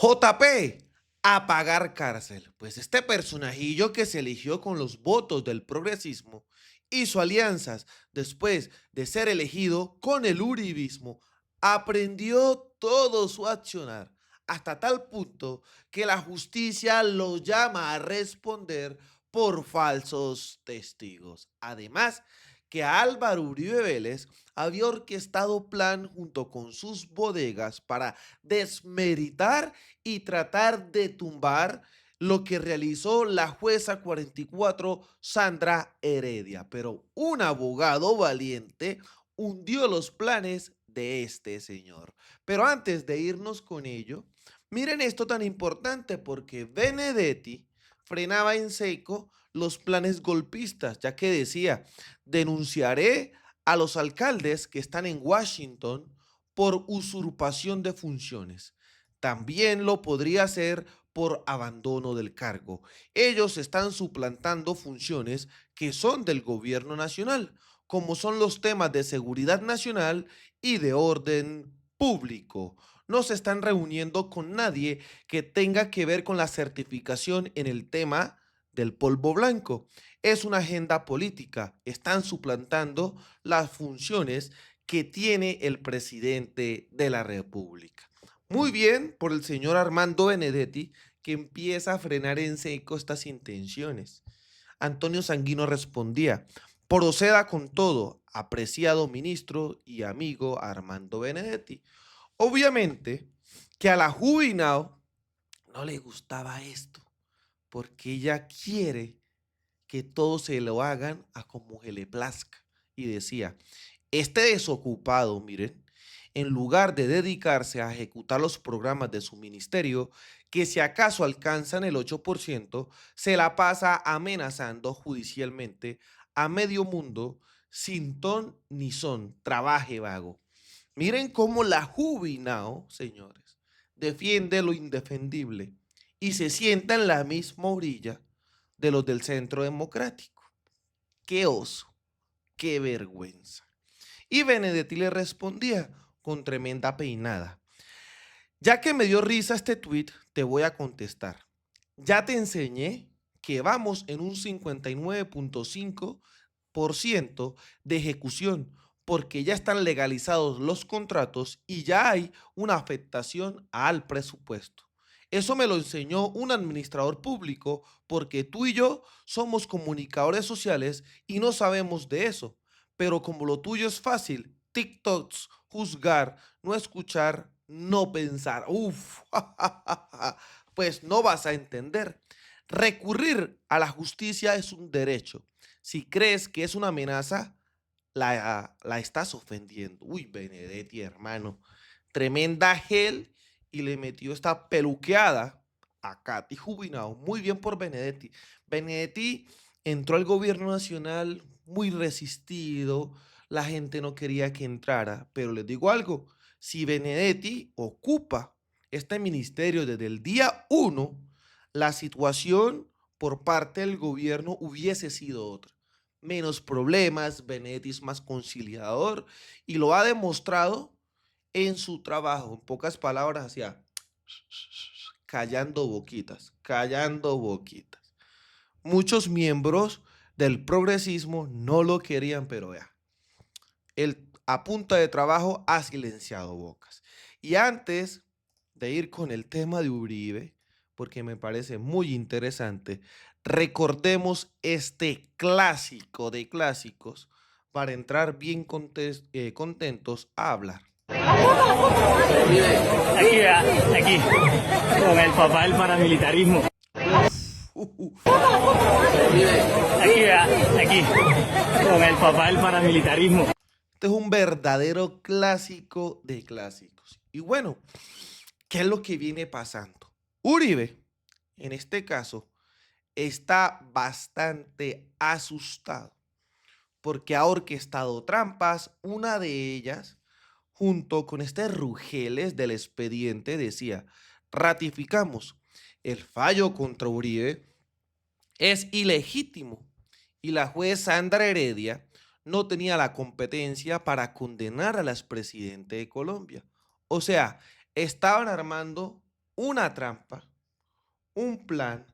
JP, a pagar cárcel. Pues este personajillo que se eligió con los votos del progresismo hizo alianzas después de ser elegido con el uribismo, aprendió todo su accionar hasta tal punto que la justicia lo llama a responder por falsos testigos. Además, que Álvaro Uribe Vélez había orquestado plan junto con sus bodegas para desmeritar y tratar de tumbar lo que realizó la jueza 44 Sandra Heredia. Pero un abogado valiente hundió los planes de este señor. Pero antes de irnos con ello, miren esto tan importante porque Benedetti frenaba en seco los planes golpistas, ya que decía, denunciaré a los alcaldes que están en Washington por usurpación de funciones. También lo podría hacer por abandono del cargo. Ellos están suplantando funciones que son del gobierno nacional, como son los temas de seguridad nacional y de orden público. No se están reuniendo con nadie que tenga que ver con la certificación en el tema del polvo blanco. Es una agenda política. Están suplantando las funciones que tiene el presidente de la República. Muy bien por el señor Armando Benedetti, que empieza a frenar en seco estas intenciones. Antonio Sanguino respondía, proceda con todo, apreciado ministro y amigo Armando Benedetti. Obviamente que a la Jubinao no le gustaba esto, porque ella quiere que todo se lo hagan a como se le plazca. Y decía, este desocupado, miren, en lugar de dedicarse a ejecutar los programas de su ministerio, que si acaso alcanzan el 8%, se la pasa amenazando judicialmente a medio mundo sin ton ni son, trabaje vago. Miren cómo la Jubinao, señores, defiende lo indefendible y se sienta en la misma orilla de los del Centro Democrático. ¡Qué oso! ¡Qué vergüenza! Y Benedetti le respondía con tremenda peinada. Ya que me dio risa este tuit, te voy a contestar. Ya te enseñé que vamos en un 59.5% de ejecución porque ya están legalizados los contratos y ya hay una afectación al presupuesto. Eso me lo enseñó un administrador público porque tú y yo somos comunicadores sociales y no sabemos de eso. Pero como lo tuyo es fácil, TikToks, juzgar, no escuchar, no pensar. Uf, pues no vas a entender. Recurrir a la justicia es un derecho. Si crees que es una amenaza, la estás ofendiendo. Uy, Benedetti, hermano. Tremenda gel y le metió esta peluqueada a Katy Jubinao. Muy bien por Benedetti. Benedetti entró al gobierno nacional muy resistido. La gente no quería que entrara. Pero les digo algo. Si Benedetti ocupa este ministerio desde el día 1, la situación por parte del gobierno hubiese sido otra. Menos problemas, Benedetti es más conciliador y lo ha demostrado en su trabajo. En pocas palabras, hacía callando boquitas, callando boquitas. Muchos miembros del progresismo no lo querían, pero ya, él a punta de trabajo ha silenciado bocas. Y antes de ir con el tema de Uribe, porque me parece muy interesante, recordemos este clásico de clásicos para entrar bien contentos a hablar. Aquí, vea, aquí, con el papá del paramilitarismo. Aquí, vea, aquí, con el papá del paramilitarismo. Este es un verdadero clásico de clásicos. Y bueno, ¿qué es lo que viene pasando? Uribe, en este caso, está bastante asustado porque ha orquestado trampas. Una de ellas, junto con este Rugeles del expediente, decía, ratificamos, el fallo contra Uribe es ilegítimo y la juez Sandra Heredia no tenía la competencia para condenar al expresidente de Colombia. O sea, estaban armando una trampa, un plan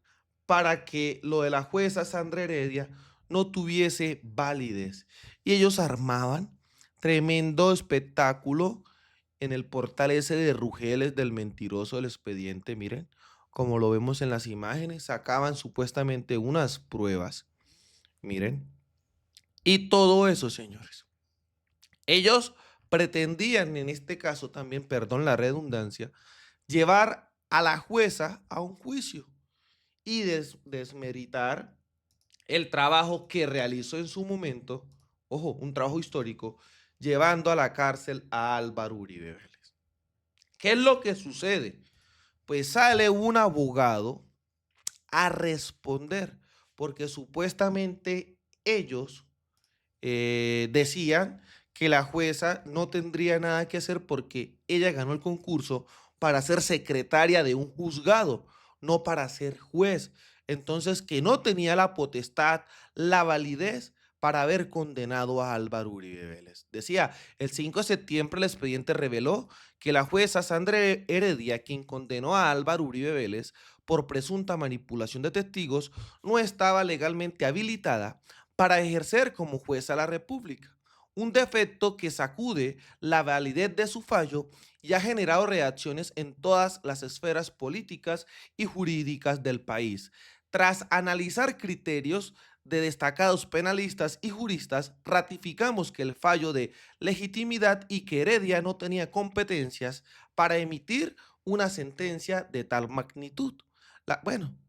para que lo de la jueza Sandra Heredia no tuviese validez. Y ellos armaban tremendo espectáculo en el portal ese de Rugeles del mentiroso del expediente, miren, como lo vemos en las imágenes, sacaban supuestamente unas pruebas, miren, y todo eso, señores. Ellos pretendían, en este caso también, perdón la redundancia, llevar a la jueza a un juicio y desmeritar el trabajo que realizó en su momento, ojo, un trabajo histórico, llevando a la cárcel a Álvaro Uribe Vélez. ¿Qué es lo que sucede? Pues sale un abogado a responder, porque supuestamente ellos decían que la jueza no tendría nada que hacer porque ella ganó el concurso para ser secretaria de un juzgado, no para ser juez. Entonces, que no tenía la potestad, la validez para haber condenado a Álvaro Uribe Vélez. Decía, el 5 de septiembre el expediente reveló que la jueza Sandra Heredia, quien condenó a Álvaro Uribe Vélez por presunta manipulación de testigos, no estaba legalmente habilitada para ejercer como jueza de la República, un defecto que sacude la validez de su fallo y ha generado reacciones en todas las esferas políticas y jurídicas del país. Tras analizar criterios de destacados penalistas y juristas, ratificamos que el fallo de legitimidad y que Heredia no tenía competencias para emitir una sentencia de tal magnitud.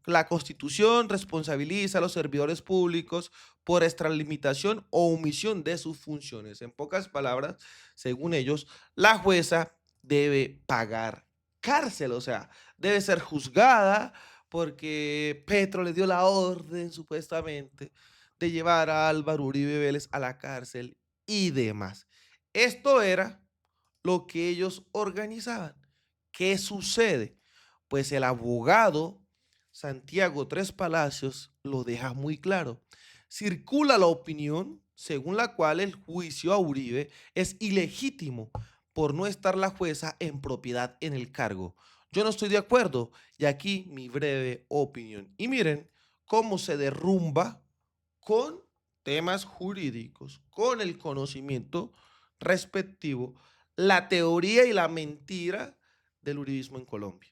La Constitución responsabiliza a los servidores públicos por extralimitación o omisión de sus funciones. En pocas palabras, según ellos, la jueza debe pagar cárcel, o sea, debe ser juzgada porque Petro le dio la orden, supuestamente, de llevar a Álvaro Uribe Vélez a la cárcel y demás. Esto era lo que ellos organizaban. ¿Qué sucede? Pues el abogado Santiago Tres Palacios lo deja muy claro. Circula la opinión según la cual el juicio a Uribe es ilegítimo por no estar la jueza en propiedad en el cargo. Yo no estoy de acuerdo y aquí mi breve opinión. Y miren cómo se derrumba con temas jurídicos, con el conocimiento respectivo, la teoría y la mentira del uribismo en Colombia.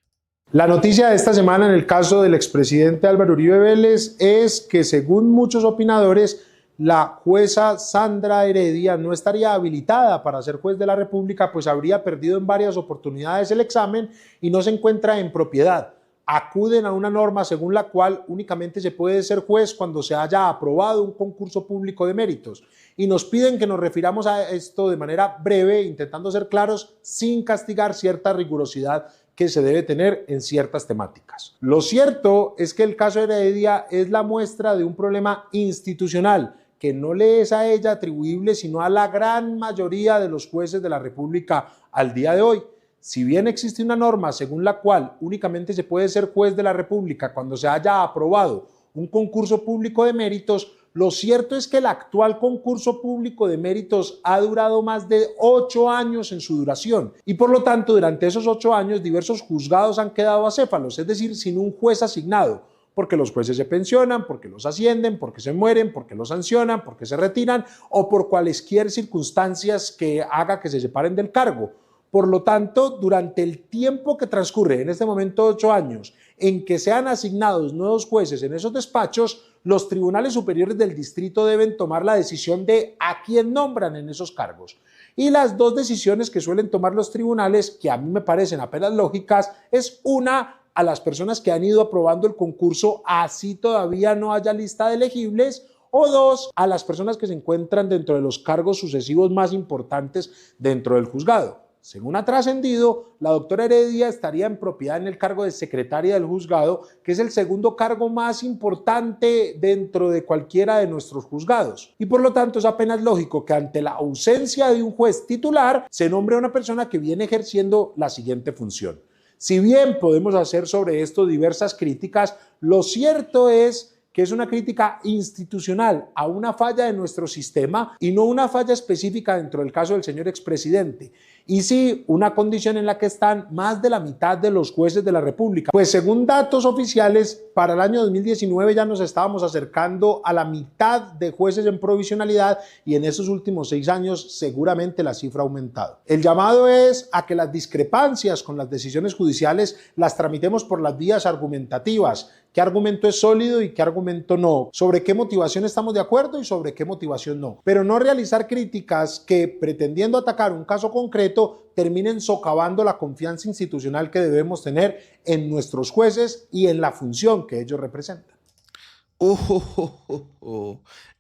La noticia de esta semana en el caso del expresidente Álvaro Uribe Vélez es que, según muchos opinadores, la jueza Sandra Heredia no estaría habilitada para ser juez de la República, pues habría perdido en varias oportunidades el examen y no se encuentra en propiedad. Acuden a una norma según la cual únicamente se puede ser juez cuando se haya aprobado un concurso público de méritos. Y nos piden que nos refiramos a esto de manera breve, intentando ser claros, sin castigar cierta rigurosidad que se debe tener en ciertas temáticas. Lo cierto es que el caso Heredia es la muestra de un problema institucional que no le es a ella atribuible, sino a la gran mayoría de los jueces de la República al día de hoy. Si bien existe una norma según la cual únicamente se puede ser juez de la República cuando se haya aprobado un concurso público de méritos, lo cierto es que el actual concurso público de méritos ha durado más de 8 años en su duración y por lo tanto durante esos 8 años diversos juzgados han quedado acéfalos, es decir, sin un juez asignado, porque los jueces se pensionan, porque los ascienden, porque se mueren, porque los sancionan, porque se retiran o por cualesquier circunstancias que haga que se separen del cargo. Por lo tanto, durante el tiempo que transcurre, en este momento 8 años, en que sean asignados nuevos jueces en esos despachos, los tribunales superiores del distrito deben tomar la decisión de a quién nombran en esos cargos. Y las dos decisiones que suelen tomar los tribunales, que a mí me parecen apenas lógicas, es una, a las personas que han ido aprobando el concurso así todavía no haya lista de elegibles, o dos, a las personas que se encuentran dentro de los cargos sucesivos más importantes dentro del juzgado. Según ha trascendido, la doctora Heredia estaría en propiedad en el cargo de secretaria del juzgado, que es el segundo cargo más importante dentro de cualquiera de nuestros juzgados. Y por lo tanto es apenas lógico que ante la ausencia de un juez titular, se nombre a una persona que viene ejerciendo la siguiente función. Si bien podemos hacer sobre esto diversas críticas, lo cierto es que es una crítica institucional a una falla de nuestro sistema y no una falla específica dentro del caso del señor expresidente. Y sí, una condición en la que están más de la mitad de los jueces de la República. Pues según datos oficiales, para el año 2019 ya nos estábamos acercando a la mitad de jueces en provisionalidad y en esos últimos 6 años seguramente la cifra ha aumentado. El llamado es a que las discrepancias con las decisiones judiciales las tramitemos por las vías argumentativas. ¿Qué argumento es sólido y qué argumento no? ¿Sobre qué motivación estamos de acuerdo y sobre qué motivación no? Pero no realizar críticas que, pretendiendo atacar un caso concreto, terminen socavando la confianza institucional que debemos tener en nuestros jueces y en la función que ellos representan.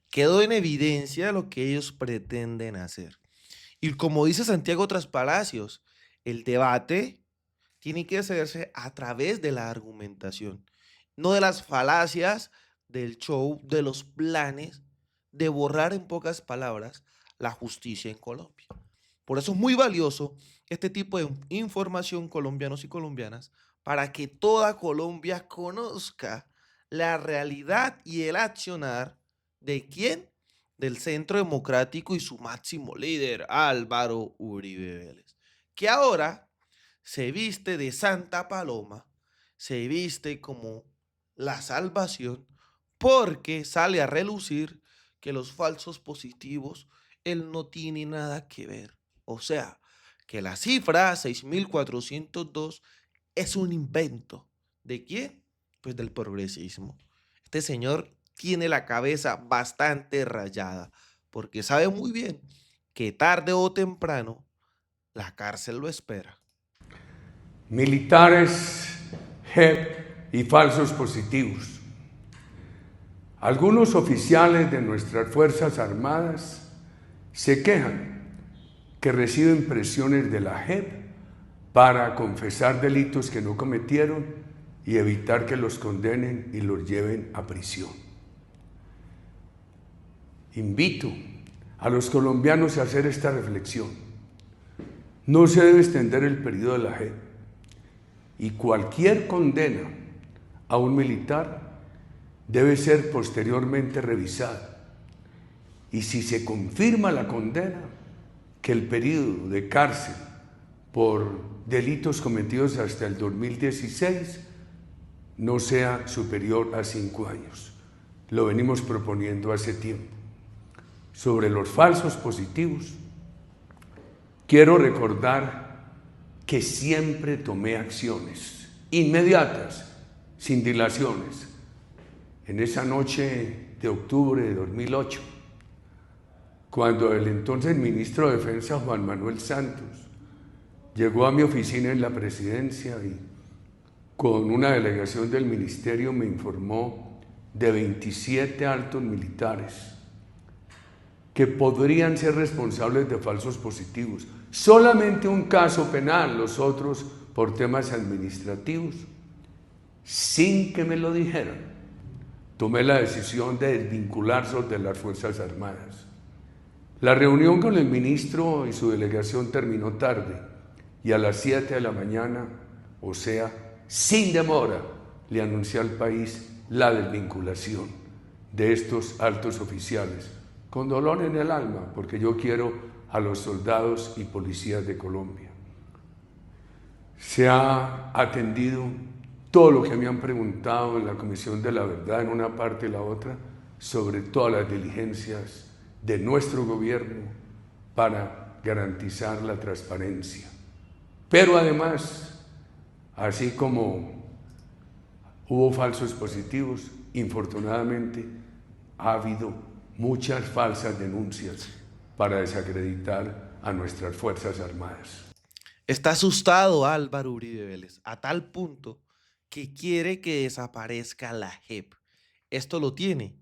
Quedó en evidencia lo que ellos pretenden hacer. Y como dice Santiago Traspalacios, el debate tiene que hacerse a través de la argumentación, no de las falacias, del show, de los planes de borrar en pocas palabras la justicia en Colombia. Por eso es muy valioso este tipo de información, colombianos y colombianas, para que toda Colombia conozca la realidad y el accionar de quién, del Centro Democrático y su máximo líder, Álvaro Uribe Vélez, que ahora se viste de Santa Paloma, se viste como la salvación, porque sale a relucir que los falsos positivos, él no tiene nada que ver. O sea, que la cifra 6.402 es un invento. ¿De quién? Pues del progresismo. Este señor tiene la cabeza bastante rayada, porque sabe muy bien que tarde o temprano la cárcel lo espera. Militares, JEP y falsos positivos. Algunos oficiales de nuestras Fuerzas Armadas se quejan que reciben presiones de la JEP para confesar delitos que no cometieron y evitar que los condenen y los lleven a prisión. Invito a los colombianos a hacer esta reflexión. No se debe extender el periodo de la JEP y cualquier condena a un militar debe ser posteriormente revisada. Y si se confirma la condena, que el periodo de cárcel por delitos cometidos hasta el 2016 no sea superior a 5 años. Lo venimos proponiendo hace tiempo. Sobre los falsos positivos, quiero recordar que siempre tomé acciones inmediatas, sin dilaciones. En esa noche de octubre de 2008, cuando el entonces ministro de Defensa, Juan Manuel Santos, llegó a mi oficina en la presidencia y con una delegación del ministerio me informó de 27 altos militares que podrían ser responsables de falsos positivos. Solamente un caso penal, los otros por temas administrativos. Sin que me lo dijeran, tomé la decisión de desvincularlos de las Fuerzas Armadas. La reunión con el ministro y su delegación terminó tarde y a las 7 de la mañana, o sea, sin demora, le anuncié al país la desvinculación de estos altos oficiales, con dolor en el alma, porque yo quiero a los soldados y policías de Colombia. Se ha atendido todo lo que me han preguntado en la Comisión de la Verdad, en una parte y la otra, sobre todas las diligencias de nuestro gobierno para garantizar la transparencia. Pero además, así como hubo falsos positivos, infortunadamente ha habido muchas falsas denuncias para desacreditar a nuestras Fuerzas Armadas. Está asustado Álvaro Uribe Vélez, a tal punto que quiere que desaparezca la JEP. Esto lo tiene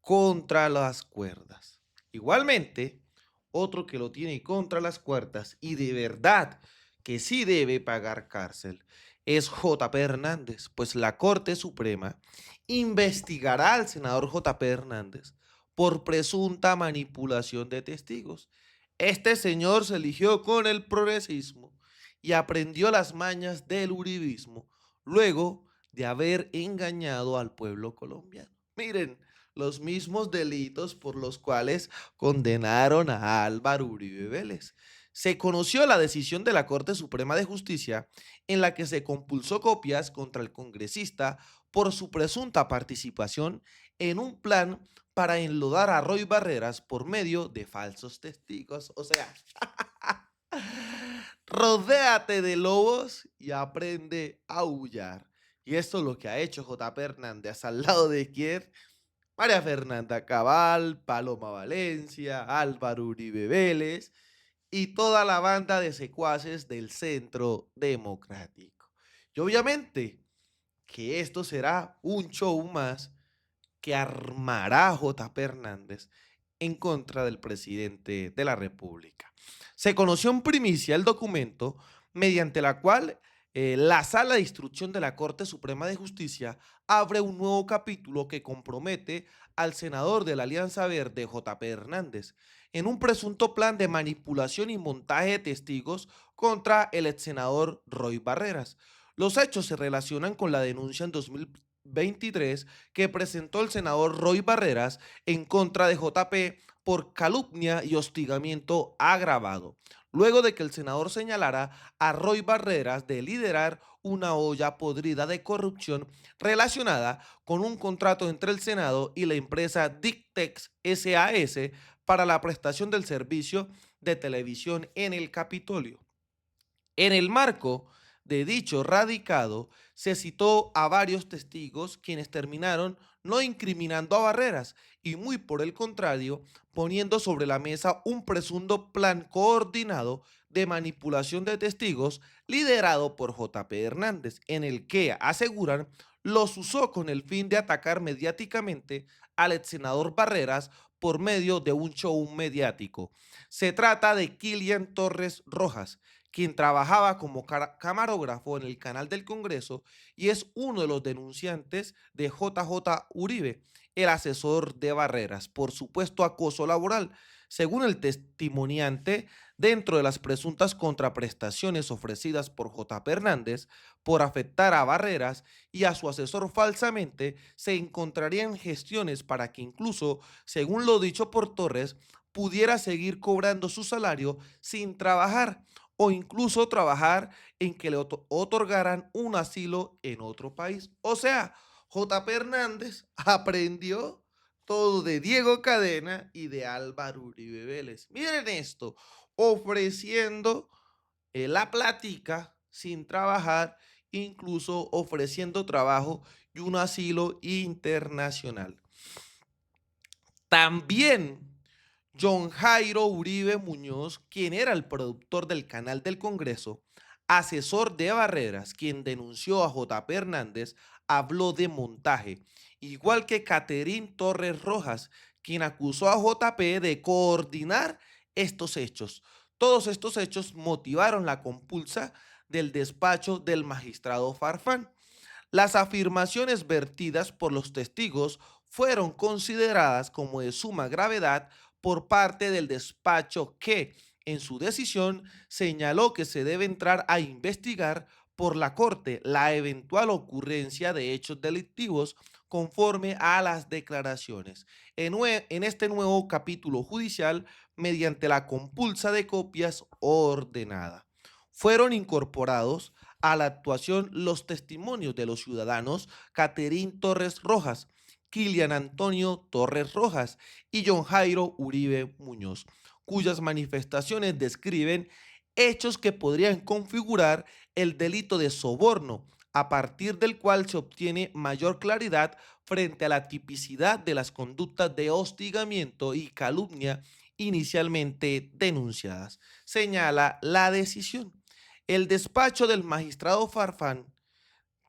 contra las cuerdas. Igualmente, otro que lo tiene contra las cuerdas y de verdad que sí debe pagar cárcel es J.P. Hernández, pues la Corte Suprema investigará al senador J.P. Hernández por presunta manipulación de testigos. Este señor se eligió con el progresismo y aprendió las mañas del uribismo luego de haber engañado al pueblo colombiano. Miren, los mismos delitos por los cuales condenaron a Álvaro Uribe Vélez. Se conoció la decisión de la Corte Suprema de Justicia en la que se compulsó copias contra el congresista por su presunta participación en un plan para enlodar a Roy Barreras por medio de falsos testigos. O sea, rodéate de lobos y aprende a aullar. Y esto es lo que ha hecho J.P. Hernández al lado de quién. María Fernanda Cabal, Paloma Valencia, Álvaro Uribe Vélez y toda la banda de secuaces del Centro Democrático. Y obviamente que esto será un show más que armará J.P. Hernández en contra del presidente de la República. Se conoció en primicia el documento mediante la cual la Sala de Instrucción de la Corte Suprema de Justicia abre un nuevo capítulo que compromete al senador de la Alianza Verde, J.P. Hernández, en un presunto plan de manipulación y montaje de testigos contra el ex senador Roy Barreras. Los hechos se relacionan con la denuncia en 2023 que presentó el senador Roy Barreras en contra de J.P. por calumnia y hostigamiento agravado, luego de que el senador señalara a Roy Barreras de liderar una olla podrida de corrupción relacionada con un contrato entre el Senado y la empresa Dictex SAS para la prestación del servicio de televisión en el Capitolio. En el marco de dicho radicado, se citó a varios testigos quienes terminaron no incriminando a Barreras y muy por el contrario, poniendo sobre la mesa un presunto plan coordinado de manipulación de testigos liderado por J.P. Hernández, en el que, aseguran, los usó con el fin de atacar mediáticamente al ex senador Barreras por medio de un show mediático. Se trata de Kilian Torres Rojas, quien trabajaba como camarógrafo en el canal del Congreso y es uno de los denunciantes de JJ Uribe, el asesor de Barreras, por supuesto acoso laboral. Según el testimoniante, dentro de las presuntas contraprestaciones ofrecidas por J.P. Hernández por afectar a Barreras y a su asesor falsamente, se encontrarían gestiones para que incluso, según lo dicho por Torres, pudiera seguir cobrando su salario sin trabajar o incluso trabajar en que le otorgaran un asilo en otro país. O sea, J.P. Hernández aprendió todo de Diego Cadena y de Álvaro Uribe Vélez. Miren esto, ofreciendo la plática sin trabajar, incluso ofreciendo trabajo y un asilo internacional. También John Jairo Uribe Muñoz, quien era el productor del canal del Congreso, asesor de Barreras, quien denunció a J.P. Hernández, habló de montaje, igual que Caterín Torres Rojas, quien acusó a J.P. de coordinar estos hechos. Todos estos hechos motivaron la compulsa del despacho del magistrado Farfán. Las afirmaciones vertidas por los testigos fueron consideradas como de suma gravedad por parte del despacho que, en su decisión, señaló que se debe entrar a investigar por la Corte la eventual ocurrencia de hechos delictivos conforme a las declaraciones. En este nuevo capítulo judicial, mediante la compulsa de copias ordenada, fueron incorporados a la actuación los testimonios de los ciudadanos Caterín Torres Rojas, Kilian Antonio Torres Rojas y John Jairo Uribe Muñoz, cuyas manifestaciones describen hechos que podrían configurar el delito de soborno, a partir del cual se obtiene mayor claridad frente a la tipicidad de las conductas de hostigamiento y calumnia inicialmente denunciadas, señala la decisión. El despacho del magistrado Farfán,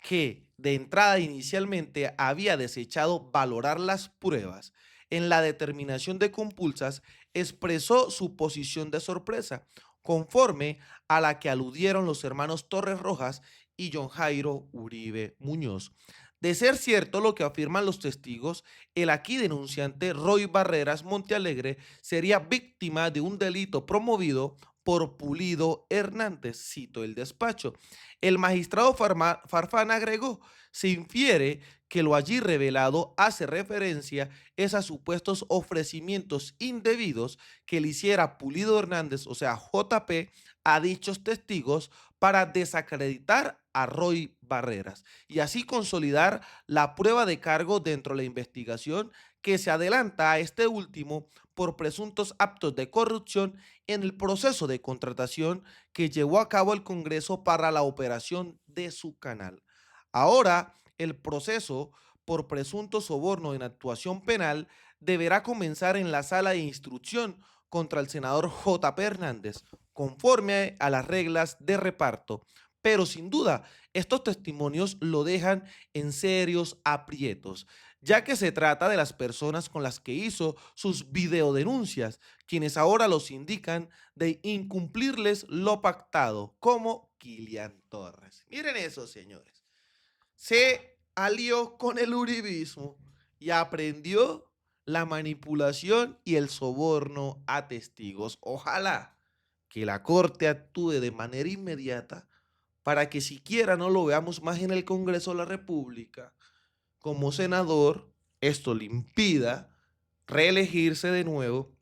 que de entrada inicialmente había desechado valorar las pruebas en la determinación de compulsas, expresó su posición de sorpresa, conforme a la que aludieron los hermanos Torres Rojas y John Jairo Uribe Muñoz. De ser cierto lo que afirman los testigos, el aquí denunciante Roy Barreras Montealegre sería víctima de un delito promovido por Pulido Hernández, cito el despacho. El magistrado Farfán agregó: se infiere que lo allí revelado hace referencia a supuestos ofrecimientos indebidos que le hiciera Pulido Hernández, o sea, JP, a dichos testigos para desacreditar a Roy Barreras y así consolidar la prueba de cargo dentro de la investigación que se adelanta a este último por presuntos actos de corrupción en el proceso de contratación que llevó a cabo el Congreso para la operación de su canal. Ahora, el proceso por presunto soborno en actuación penal deberá comenzar en la sala de instrucción contra el senador J.P. Hernández, conforme a las reglas de reparto. Pero sin duda, estos testimonios lo dejan en serios aprietos, ya que se trata de las personas con las que hizo sus videodenuncias, quienes ahora los indican de incumplirles lo pactado, como Kilian Torres. Miren eso, señores. Se alió con el uribismo y aprendió la manipulación y el soborno a testigos. Ojalá que la Corte actúe de manera inmediata para que siquiera no lo veamos más en el Congreso de la República como senador, esto le impida reelegirse de nuevo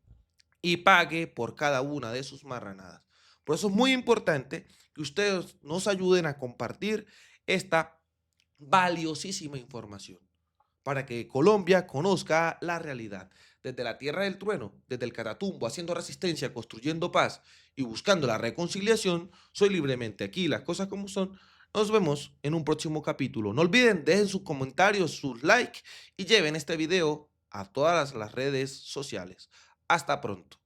y pague por cada una de sus marranadas. Por eso es muy importante que ustedes nos ayuden a compartir esta valiosísima información para que Colombia conozca la realidad. Desde la tierra del trueno, desde el Catatumbo, haciendo resistencia, construyendo paz y buscando la reconciliación, soy Libremente aquí, las cosas como son. Nos vemos en un próximo capítulo. No olviden, dejen sus comentarios, sus likes y lleven este video a todas las redes sociales. Hasta pronto.